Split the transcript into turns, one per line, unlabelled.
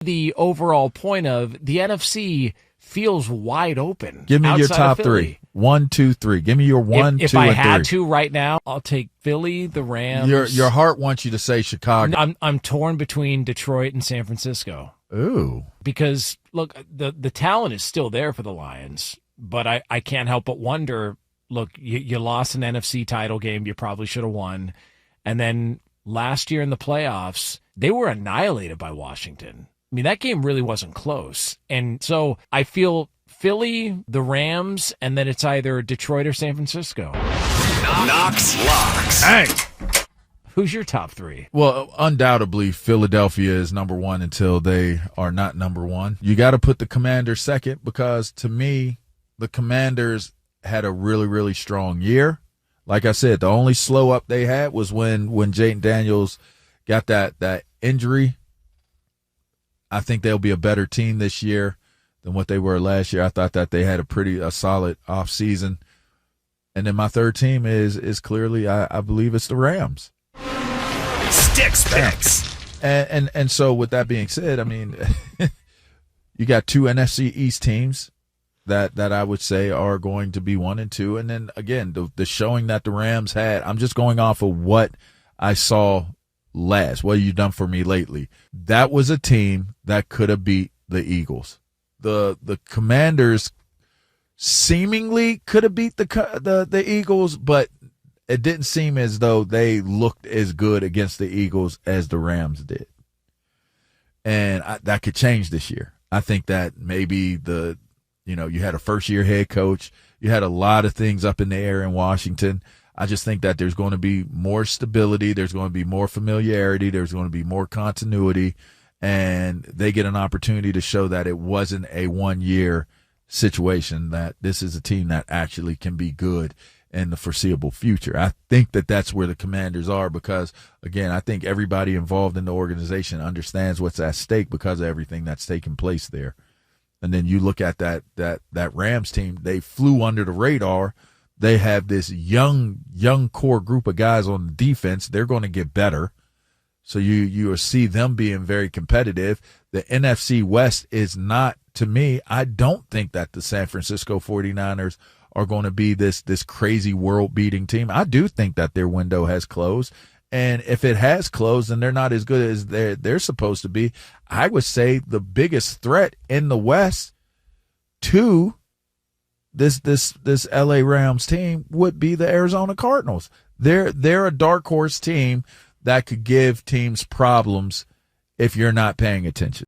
the overall point of the NFC feels wide open.
Give me your
outside
top
of Philly.
3. 1, 2, 3. Give me your 1, 2,
If I
and 3.
had to right now, I'll take Philly, the Rams.
Your heart wants you to say Chicago.
I'm torn between Detroit and San Francisco.
Ooh.
Because, look, the talent is still there for the Lions, but I can't help but wonder, look, you lost an NFC title game you probably should have won, and then last year in the playoffs, they were annihilated by Washington. I mean, that game really wasn't close. And so I feel Philly, the Rams, and then it's either Detroit or San Francisco.
Knox locks.
Hey.
Who's your top 3?
Well, undoubtedly, Philadelphia is number 1 until they are not number 1. You got to put the Commanders second because, to me, the Commanders had a really, really strong year. Like I said, the only slow up they had was when Jaden Daniels got that injury. I think they'll be a better team this year than what they were last year. I thought that they had a solid offseason. And then my third team is clearly, I believe it's the Rams.
Sticks picks.
And so with that being said, I mean, you got 2 NFC East teams that I would say are going to be 1 and 2. And then, again, the showing that the Rams had, I'm just going off of what I saw last. What have you done for me lately? That was a team that could have beat the Eagles. The Commanders seemingly could have beat the Eagles, but it didn't seem as though they looked as good against the Eagles as the Rams did. And that could change this year. I think that maybe you had a first-year head coach. You had a lot of things up in the air in Washington. I just think that there's going to be more stability. There's going to be more familiarity. There's going to be more continuity. And they get an opportunity to show that it wasn't a one-year situation, that this is a team that actually can be good in the foreseeable future. I think that that's where the Commanders are because, again, I think everybody involved in the organization understands what's at stake because of everything that's taking place there. And then you look at that Rams team, they flew under the radar. They have this young core group of guys on the defense. They're going to get better. So you will see them being very competitive. The NFC West is not, to me, I don't think that the San Francisco 49ers are going to be this crazy world-beating team. I do think that their window has closed. And if it has closed and they're not as good as they're supposed to be, I would say the biggest threat in the West to this LA Rams team would be the Arizona Cardinals. They're a dark horse team that could give teams problems if you're not paying attention.